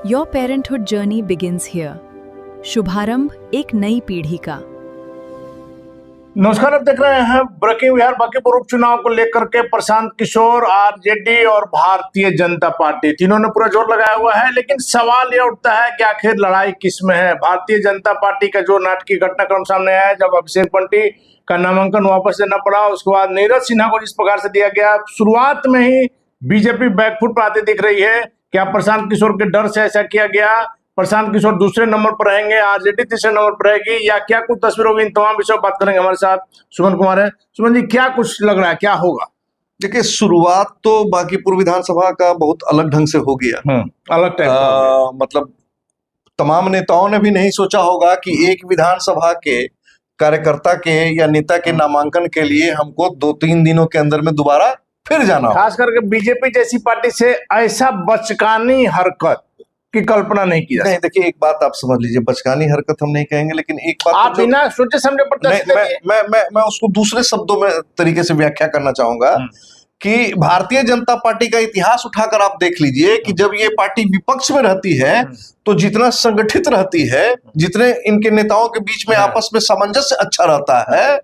Your parenthood journey begins here. शुभारंभ एक नई पीढ़ी का। नमस्कार, आप देख रहे हैं ब्रेकिंग बिहार। बांकीपुर उपचुनाव को लेकर के प्रशांत किशोर, आरजेडी और भारतीय जनता पार्टी तीनों ने पूरा जोर लगाया हुआ है। लेकिन सवाल यह उठता है कि आखिर लड़ाई किस में है। भारतीय जनता पार्टी का जो नाटकीय घटनाक्रम सामने आया है, जब अभिषेक बंटी का नामांकन वापस लेना पड़ा, उसके बाद नीरज सिन्हा को जिस प्रकार से दिया गया, शुरुआत में ही बीजेपी बैकफुट पर आती दिख रही है। क्या प्रशांत किशोर के डर से ऐसा किया गया? प्रशांत किशोर दूसरे नंबर पर रहेंगे, आरजेडी तीसरे नंबर पर रहेगी, या क्या कुछ तस्वीर होगी? इन तमाम विषयों पर बात करेंगे। हमारे साथ सुमन कुमार है। सुमन जी, क्या कुछ लग रहा है, क्या होगा? देखिए, शुरुआत तो बांकीपुर विधानसभा का बहुत अलग ढंग से हो गया। अलग टाइप मतलब तमाम नेताओं ने भी नहीं सोचा होगा कि एक विधानसभा के कार्यकर्ता के या नेता के नामांकन के लिए हमको 2-3 दिनों के अंदर में दोबारा फिर जाना, खास करके बीजेपी जैसी पार्टी से ऐसा बचकानी हरकत की कल्पना नहीं की जा सकती। नहीं, देखिए एक बात आप समझ लीजिए, बचकानी हरकत हम नहीं कहेंगे, लेकिन एक बात आप बिना सोचे समझे मैं उसको दूसरे शब्दों में तरीके से व्याख्या करना चाहूंगा कि भारतीय जनता पार्टी का इतिहास उठाकर आप देख लीजिए कि जब ये पार्टी विपक्ष में रहती है तो जितना संगठित रहती है, जितने इनके नेताओं के बीच में आपस में सामंजस्य अच्छा रहता है,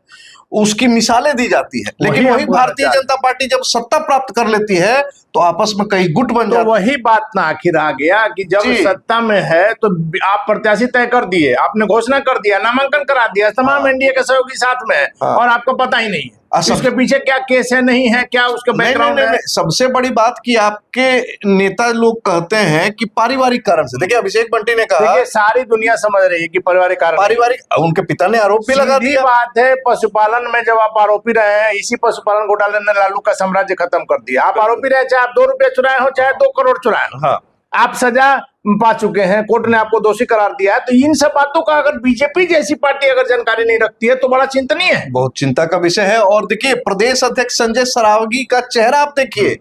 उसकी मिसालें दी जाती है। लेकिन वही भारतीय जनता पार्टी जब सत्ता प्राप्त कर लेती है तो आपस में कई गुट बन जाते हैं। वही बात ना आखिर आ गया कि जब सत्ता में है तो आप प्रत्याशी तय कर दिए, आपने घोषणा कर दिया, नामांकन करा दिया, तमाम एनडीए के सहयोगी साथ में है और आपको पता ही नहीं है उसके पीछे क्या केस है, नहीं है क्या उसके बैकग्राउंड है। सबसे बड़ी बात कि आपके नेता लोग कहते हैं कि पारिवारिक कारण से। देखिए, अभिषेक बंटी ने कहा, सारी दुनिया समझ रही है कि पारिवारिक कारण, उनके पिता ने आरोप भी लगा दिया। बात है पशुपालन में जब आप आरोपी रहे हैं, इसी पशुपालन घोटाले ने लालू का साम्राज्य खत्म कर दिया। आप आरोपी रहे, चाहे आप 2 रुपए चुराए हो चाहे 2 करोड़ चुराए हो, आप सजा पा चुके हैं, कोर्ट ने आपको दोषी करार दिया है। तो इन सब बातों का अगर बीजेपी जैसी पार्टी अगर जानकारी नहीं रखती है तो बड़ा चिंतनीय है, बहुत चिंता का विषय है। और देखिए, प्रदेश अध्यक्ष संजय सरावगी का चेहरा आप देखिए,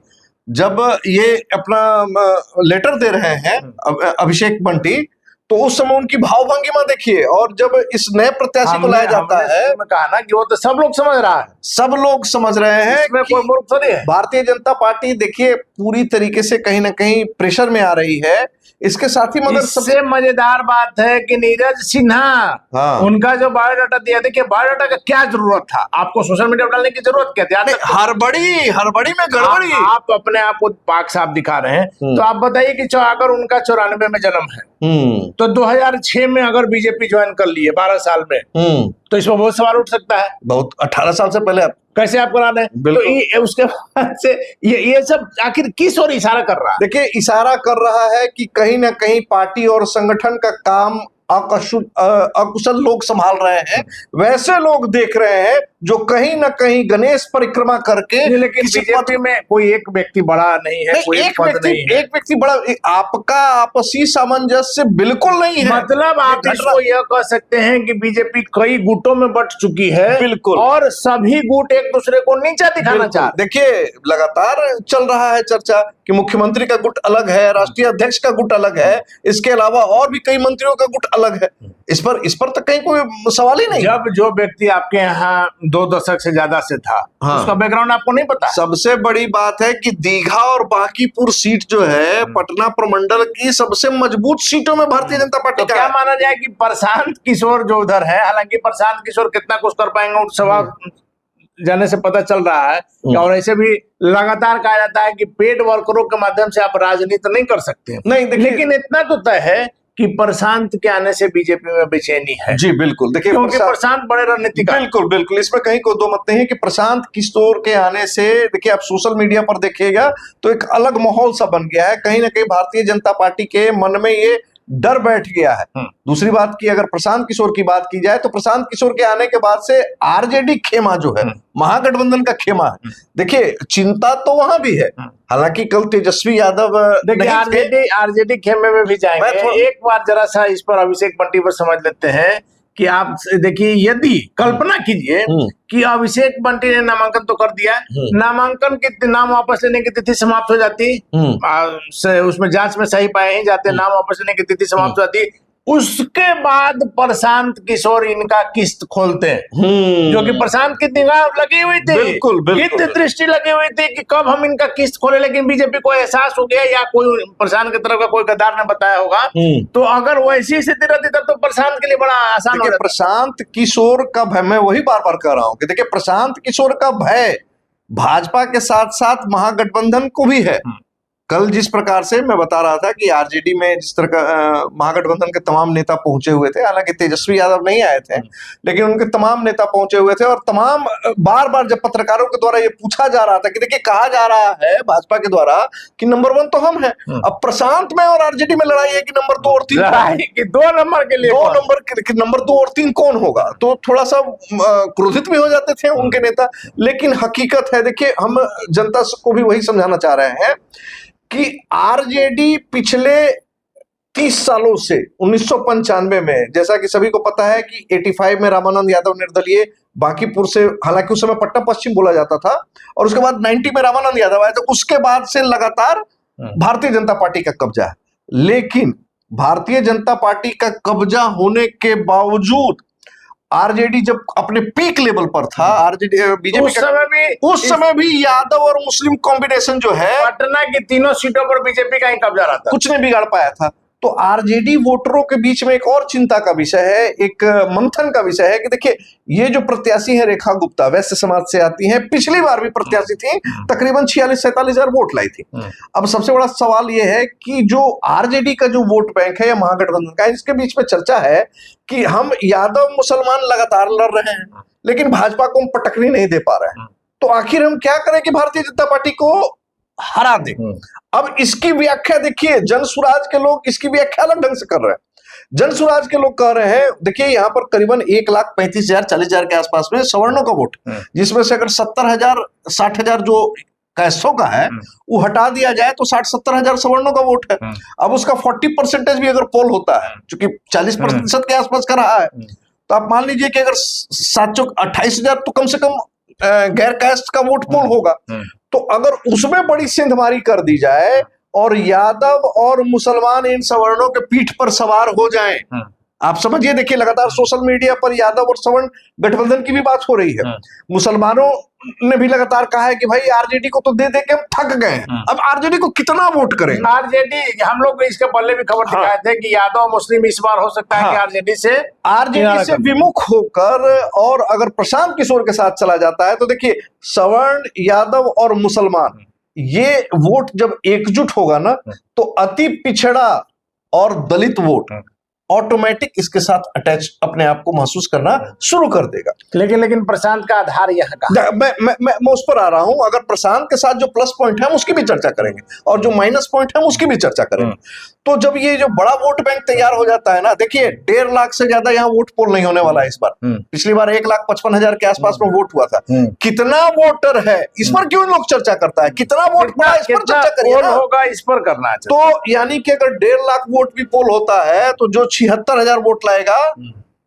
जब ये अपना लेटर दे रहे हैं अभिषेक बंटी, तो उस समय उनकी भावभंगिमा देखिए। और जब इस नए प्रत्याशी को लाया जाता है, कहा ना कि वो तो सब लोग समझ रहा है, सब लोग समझ रहे हैं इसमें कोई मूर्ख थोड़ी है। भारतीय जनता पार्टी देखिए पूरी तरीके से कहीं ना कहीं प्रेशर में आ रही है। इसके साथ ही मगर सबसे मजेदार बात है कि नीरज सिन्हा, उनका जो बायोडाटा दिया, देखिए बायोडाटा का क्या जरूरत था? आपको सोशल मीडिया पर डालने की जरूरत क्या थी? हड़बड़ी में गड़बड़ी। आप अपने आप को पाक साफ दिखा रहे हैं, तो आप बताइए कि अगर उनका 94 में जन्म है तो 2006 में अगर बीजेपी ज्वाइन कर ली है 12 साल में, तो इसमें बहुत सवाल उठ सकता है। बहुत 18 साल से पहले आप कैसे आप करा रहे हैं? तो ये उसके बाद से ये सब आखिर किस ओर इशारा कर रहा है? देखिए, इशारा कर रहा है कि कहीं ना कहीं पार्टी और संगठन का काम अकुशल लोग संभाल रहे हैं। वैसे लोग देख रहे हैं जो कहीं ना कहीं गणेश परिक्रमा करके, लेकिन बीजेपी में कोई एक व्यक्ति बड़ा नहीं है, कोई एक व्यक्ति बड़ा, आपका आपसी सामंजस्य बिल्कुल नहीं है। मतलब आप इसको यह कह सकते हैं कि बीजेपी कई गुटों में बंट चुकी है, बिल्कुल, और सभी गुट एक दूसरे को नीचा दिखाना चाहते। देखिए, लगातार चल रहा है चर्चा कि मुख्यमंत्री का गुट अलग है, राष्ट्रीय अध्यक्ष का गुट अलग है, इसके अलावा और भी कई मंत्रियों का गुट अलग है। इस पर तो कहीं कोई सवाल ही नहीं। जब जो व्यक्ति आपके यहाँ 2 दशक से ज्यादा से था, उसका बैकग्राउंड आपको नहीं पता। सबसे बड़ी बात है कि दीघा और बांकीपुर सीट जो है पटना प्रमंडल की सबसे मजबूत सीटों में भारतीय जनता पार्टी का। क्या माना जाए कि प्रशांत किशोर जो उधर है, हालांकि प्रशांत किशोर कितना कुछ कर पाएंगे सभा जाने से पता चल रहा है, और ऐसे भी लगातार कहा जाता है कि पेड वर्करों के माध्यम से आप राजनीति नहीं कर सकते। नहीं, लेकिन इतना तो तय है कि प्रशांत के आने से बीजेपी में बेचैनी है। जी बिल्कुल, देखिए, क्योंकि प्रशांत बड़े रणनीतिक। बिल्कुल, इसमें कहीं कोई दो मत नहीं है कि प्रशांत किशोर के आने से, देखिए आप सोशल मीडिया पर देखिएगा तो एक अलग माहौल सा बन गया है। कहीं ना कहीं भारतीय जनता पार्टी के मन में ये डर बैठ गया है। दूसरी बात की अगर प्रशांत किशोर की बात की जाए तो प्रशांत किशोर के आने के बाद से आरजेडी खेमा जो है, महागठबंधन का खेमा है, देखिए चिंता तो वहां भी है। हालांकि कल तेजस्वी यादव आरजेडी खेमे में भी जाएंगे। एक बार जरा सा इस पर अभिषेक बंटी पर समझ लेते हैं कि आप देखिए, यदि कल्पना कीजिए कि अभिषेक बंटी ने नामांकन तो कर दिया, नामांकन की नाम वापस लेने की तिथि समाप्त हो जाती, उसमें जांच में सही पाए ही जाते, नाम वापस लेने की तिथि समाप्त हो जाती, उसके बाद प्रशांत किशोर इनका किस्त खोलते हैं, जो कि प्रशांत की निगाह लगी हुई थी, बिल्कुल, बिल्कुल। कित दृष्टि लगी हुई थी कि कब हम इनका किस्त खोले, लेकिन बीजेपी को एहसास हो गया या कोई प्रशांत की तरफ का कोई गद्दार ने बताया होगा। तो अगर वैसी स्थिति रहती तब तो प्रशांत के लिए बड़ा आसान हो देखिए, जाता। प्रशांत किशोर का भय, मैं वही बार बार कह रहा हूं कि देखिए प्रशांत किशोर का भय भाजपा के साथ साथ महागठबंधन को भी है। कल जिस प्रकार से मैं बता रहा था कि आरजेडी में जिस तरह का महागठबंधन के तमाम नेता पहुंचे हुए थे, हालांकि तेजस्वी यादव नहीं आए थे, लेकिन उनके तमाम नेता पहुंचे हुए थे और तमाम बार बार जब पत्रकारों के द्वारा ये पूछा जा रहा था कि देखिए कहा जा रहा है भाजपा के द्वारा कि नंबर 1 तो हम हैं, अब प्रशांत में और आरजेडी में लड़ाई है कि नंबर 2 और 3 2 नंबर के लिए 2 नंबर 2 और 3 कौन होगा। तो थोड़ा सा क्रोधित भी हो जाते थे उनके नेता, लेकिन हकीकत है, देखिए हम जनता को भी वही समझाना चाह रहे हैं कि आरजेडी पिछले 30 सालों से 1995 में, जैसा कि सभी को पता है कि 85 में रामानंद यादव निर्दलीय बांकीपुर से, हालांकि उस समय पट्टा पश्चिम बोला जाता था, और उसके बाद 90 में रामानंद यादव आए, तो उसके बाद से लगातार भारतीय जनता पार्टी का कब्जा है। लेकिन भारतीय जनता पार्टी का कब्जा होने के बावजूद आरजेडी जब अपने पीक लेवल पर था, आरजेडी बीजेपी उस समय भी यादव और मुस्लिम कॉम्बिनेशन जो है, पटना की तीनों सीटों पर बीजेपी का ही कब्जा रहा था, कुछ नहीं बिगाड़ पाया था। तो आरजेडी वोटरों के बीच में एक और चिंता का विषय है, एक मंथन का विषय है कि देखिए ये जो प्रत्याशी है रेखा गुप्ता, वैश्य समाज से आती हैं, पिछली बार भी प्रत्याशी थी, तकरीबन 46-47 हजार वोट लाई थी। अब सबसे बड़ा सवाल ये है कि जो आरजेडी का जो वोट बैंक है या महागठबंधन का, इसके बीच में चर्चा है कि हम यादव मुसलमान लगातार लड़ रहे हैं, लेकिन भाजपा को हम पटकनी नहीं दे पा रहे हैं, तो आखिर हम क्या करें कि भारतीय जनता पार्टी को हरा दे। अब इसकी व्याख्या देखिए, जनसुराज के लोग इसकी व्याख्या अलग ढंग से कर रहे हैं। जनसुराज के लोग कह रहे हैं, देखिए यहाँ पर करीबन 1,35,000 40,000 के आसपास में सवर्णों का वोट, जिसमें से अगर 70,000 60,000 जो कैसों का है वो हटा दिया जाए तो 60-70 हजार सवर्णों का वोट है। अब उसका 40% भी अगर पोल होता है, चूंकि 40% के आसपास का रहा है, तो आप मान लीजिए कि अगर 728,000 तो कम से कम गैर कास्ट का वोट पोल होगा। तो अगर उसमें बड़ी सेंधमारी कर दी जाए और यादव और मुसलमान इन सवर्णों के पीठ पर सवार हो जाएं, आप समझिए, देखिए लगातार सोशल मीडिया पर यादव और सवर्ण गठबंधन की भी बात हो रही है। मुसलमानों ने भी लगातार कहा है कि भाई आरजेडी को तो दे दे के हम थक गए हैं, अब आरजेडी को कितना वोट करें। आरजेडी, हम लोग इसके पहले भी खबर दिखाए थे कि यादव मुस्लिम इस बार हो सकता है कि आरजेडी से विमुख होकर, और अगर प्रशांत किशोर के साथ चला जाता है तो देखिए सवर्ण, यादव और मुसलमान, ये वोट जब एकजुट होगा ना, तो अति पिछड़ा और दलित वोट ऑटोमेटिक इसके साथ अटैच अपने आप को महसूस करना शुरू कर देगा। लेकिन प्रशांत का आधार यहाँ का, मैं उस पर आ रहा हूं। अगर प्रशांत के साथ जो प्लस पॉइंट है हम उसकी भी चर्चा करेंगे, और जो माइनस पॉइंट है उसकी भी चर्चा करेंगे। तो जब ये जो बड़ा वोट बैंक तैयार हो जाता है ना, देखिए 1.5 लाख से ज्यादा यहाँ वोट पोल नहीं होने वाला है इस बार। पिछली बार 1,55,000 के आसपास में वोट हुआ था। कितना वोटर है इस पर क्यों लोग चर्चा करता है, कितना वोट पड़ा इस पर चर्चा करिए ना, होगा इस पर करना है। तो यानी कि अगर 1.5 लाख वोट भी पोल होता है तो जो 76,000 वोट लाएगा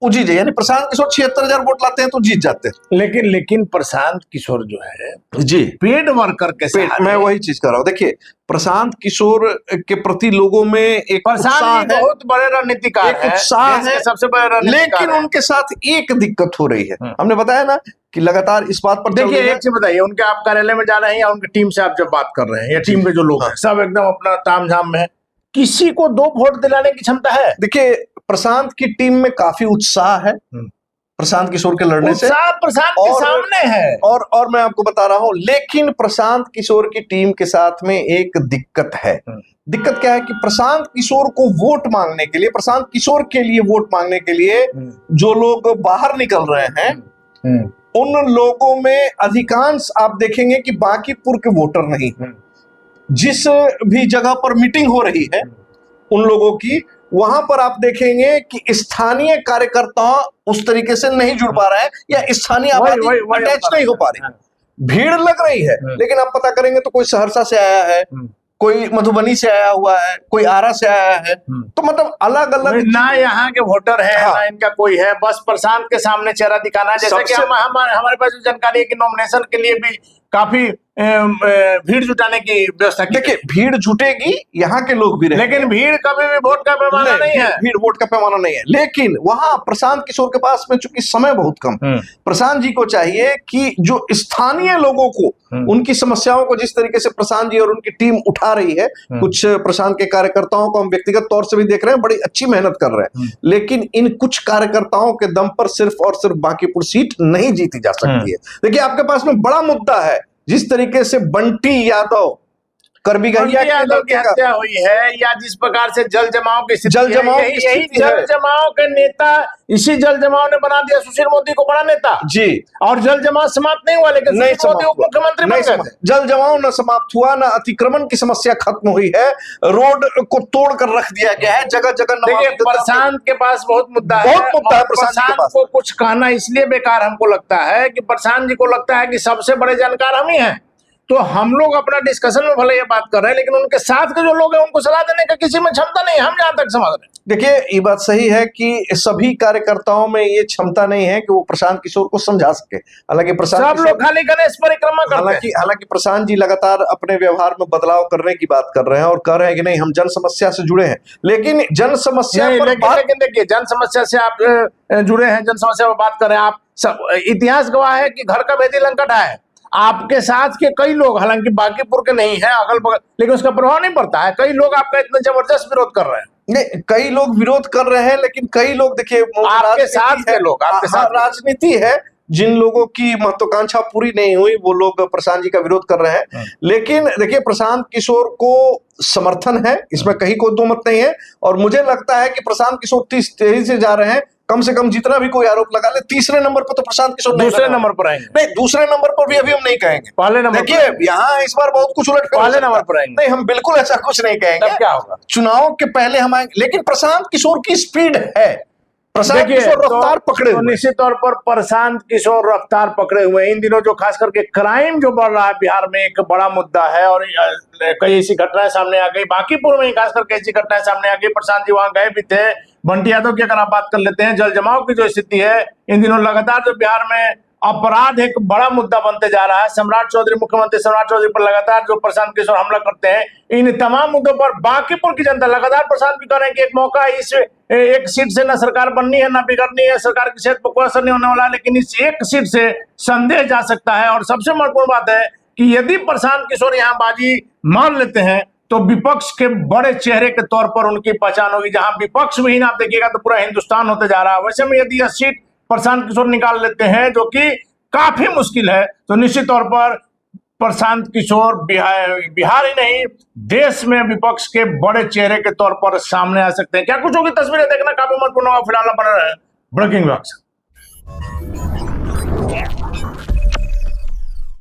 वो जीत जाए, यानी प्रशांत किशोर 76,000 वोट लाते हैं तो जीत जाते हैं। लेकिन प्रशांत किशोर जो है जी पेड वर्कर के साथ, मैं वही चीज कर रहा हूँ। देखिए प्रशांत किशोर के प्रति लोगों में एक उत्साह है, बहुत बड़े रणनीतिकार एक उत्साह है, सबसे बड़े रणनीतिकार, लेकिन उनके साथ एक दिक्कत हो रही है। हमने बताया ना कि लगातार इस बात पर, देखिए एक चीज बताइए, उनके आप कार्यालय में जा रहे हैं या उनकी टीम से आप जब बात कर रहे हैं, या टीम के जो लोग हैं सब एकदम अपना तामझाम में है, किसी को 2 वोट दिलाने की क्षमता है? देखिए प्रशांत की टीम में काफी उत्साह है, प्रशांत किशोर के लड़ने से प्रशांत के सामने है, और मैं आपको बता रहा हूं, लेकिन प्रशांत किशोर की टीम के साथ में एक दिक्कत है। दिक्कत क्या है कि प्रशांत किशोर को वोट मांगने के लिए, प्रशांत किशोर के लिए वोट मांगने के लिए जो लोग बाहर निकल रहे हैं, उन लोगों में अधिकांश आप देखेंगे कि बांकीपुर के वोटर नहीं। जिस भी जगह पर मीटिंग हो रही है उन लोगों की, वहां पर आप देखेंगे कि स्थानीय कार्यकर्ता उस तरीके से नहीं जुड़ पा रहे हैं, या स्थानीय आबादी अटैच नहीं हो पा रही। भीड़ लग रही है, लेकिन आप पता करेंगे तो कोई सहरसा से आया है, कोई मधुबनी से आया हुआ है, कोई आरा से आया है, तो मतलब अलग अलग ना यहाँ के वोटर है, ना इनका कोई है, बस प्रशांत के सामने चेहरा दिखाना है। जैसे कि हमारे पास जो जानकारी है कि नॉमिनेशन के लिए भी काफी भीड़ जुटाने की व्यवस्था की। देखिए, भीड़ जुटेगी, यहाँ के लोग भी रहेंगे, लेकिन भीड़ कभी भी वोट का पैमाना नहीं है। भीड़ वोट का पैमाना नहीं है। लेकिन वहां प्रशांत किशोर के पास में चूंकि समय बहुत कम, प्रशांत जी को चाहिए कि जो स्थानीय लोगों को, उनकी समस्याओं को जिस तरीके से प्रशांत जी और उनकी टीम उठा रही है, कुछ प्रशांत के कार्यकर्ताओं को हम व्यक्तिगत तौर से भी देख रहे हैं, बड़ी अच्छी मेहनत कर रहे हैं, लेकिन इन कुछ कार्यकर्ताओं के दम पर सिर्फ और सिर्फ बांकीपुर सीट नहीं जीती जा सकती है। देखिए, आपके पास में बड़ा मुद्दा है, जिस तरीके से बंटी यादव करबीघैया की हत्या हुई है, या जिस प्रकार से जल जमाव की स्थिति है, यही जल जमाव के नेता, इसी जल जमाव ने बना दिया सुशील मोदी को बड़ा नेता जी। और जल जमाव समाप्त नहीं हुआ, लेकिन सुशील मोदी उप मुख्यमंत्री बन गए। जल जमाव न समाप्त हुआ, न अतिक्रमण की समस्या खत्म हुई है, रोड को तोड़ कर रख दिया गया है, जगह जगह। देखिए, प्रशांत के पास बहुत मुद्दा है, प्रशांत को कुछ कहना इसलिए बेकार हमको लगता है कि प्रशांत जी को लगता है कि सबसे बड़े जानकार हम ही हैं। तो हम लोग अपना डिस्कशन में भले ये बात कर रहे हैं, लेकिन उनके साथ के जो लोग हैं उनको सलाह देने का किसी में क्षमता नहीं है, हम जहां तक समझ रहे हैं। देखिए, ये बात सही है कि सभी कार्यकर्ताओं में ये क्षमता नहीं है कि वो प्रशांत किशोर को समझा सके। हालांकि प्रशांत सब लोग खाली गणेश परिक्रमा करते हैं। हालांकि प्रशांत जी लगातार अपने व्यवहार में बदलाव करने की बात कर रहे हैं और कह रहे हैं कि नहीं, हम जन समस्या से जुड़े हैं, लेकिन जन समस्या लेकिन देखिए, जन समस्या से आप जुड़े हैं, जन समस्या पर बात कर रहे हैं आप सब। इतिहास गवाह है कि घर का भेदी लंका ढाए। आपके साथ के कई लोग, हालांकि बांकीपुर के नहीं है, अगल बगल, लेकिन उसका प्रभाव नहीं पड़ता है। कई लोग आपका इतना जबरदस्त विरोध कर रहे हैं। नहीं, कई लोग विरोध कर रहे हैं, लेकिन कई लोग, देखिए, आपके साथ के लोग, आपके साथ राजनीति है, जिन लोगों की महत्वाकांक्षा पूरी नहीं हुई वो लोग प्रशांत जी का विरोध कर रहे हैं। लेकिन देखिए, प्रशांत किशोर को समर्थन है, इसमें कहीं कोई दो मत नहीं है, और मुझे लगता है कि प्रशांत किशोर तेजी से जा रहे हैं। कम से कम जितना भी कोई आरोप लगा ले, तीसरे नंबर पर तो प्रशांत किशोर दूसरे नंबर पर आएंगे। नहीं, दूसरे नंबर पर भी अभी हम नहीं कहेंगे, पहले नंबर। देखिए, यहाँ इस बार बहुत कुछ उलट पहले नंबर पर आएंगे। नहीं, हम बिल्कुल ऐसा कुछ नहीं कहेंगे। तब क्या होगा? चुनाव के पहले हम आएंगे, लेकिन प्रशांत किशोर की स्पीड है, प्रशांत किशोर रफ्तार पकड़े हुए। निश्चित तौर पर प्रशांत किशोर रफ्तार पकड़े हुए। इन दिनों जो खास करके क्राइम जो बढ़ रहा है बिहार में, एक बड़ा मुद्दा है, और कई ऐसी घटनाएं सामने आ गई। बांकीपुर में खास करके ऐसी घटनाएं सामने आ गई। प्रशांत जी वहां गए भी थे। बंटी यादव की अगर आप बात कर लेते हैं, जल जमाव की जो स्थिति है, इन दिनों लगातार जो बिहार में अपराध एक बड़ा मुद्दा बनते जा रहा है। सम्राट चौधरी, मुख्यमंत्री सम्राट चौधरी पर लगातार जो प्रशांत किशोर हमला करते हैं, इन तमाम मुद्दों पर बांकीपुर की जनता लगातार प्रशांत भी कर रहे हैं कि एक मौका, इस एक सीट से न सरकार बननी है, न बिगड़नी है, सरकार की सेहत पर कोई असर नहीं होने वाला, लेकिन इस एक सीट से संदेह जा सकता है। और सबसे महत्वपूर्ण बात है कि यदि प्रशांत किशोर यहाँ बाजी मान लेते हैं तो विपक्ष के बड़े चेहरे के तौर पर उनकी पहचान होगी। जहां विपक्ष विहीन आप देखिएगा तो पूरा हिंदुस्तान होते जा रहा है। वैसे में यदि यह सीट प्रशांत किशोर निकाल लेते हैं, जो कि काफी मुश्किल है, तो निश्चित तौर पर प्रशांत किशोर बिहार ही नहीं, देश में विपक्ष के बड़े चेहरे के तौर पर सामने आ सकते हैं। क्या कुछ होगी, तस्वीरें देखना काफी महत्वपूर्ण होगा। फिलहाल बने रहे ब्रेकिंग न्यूज़।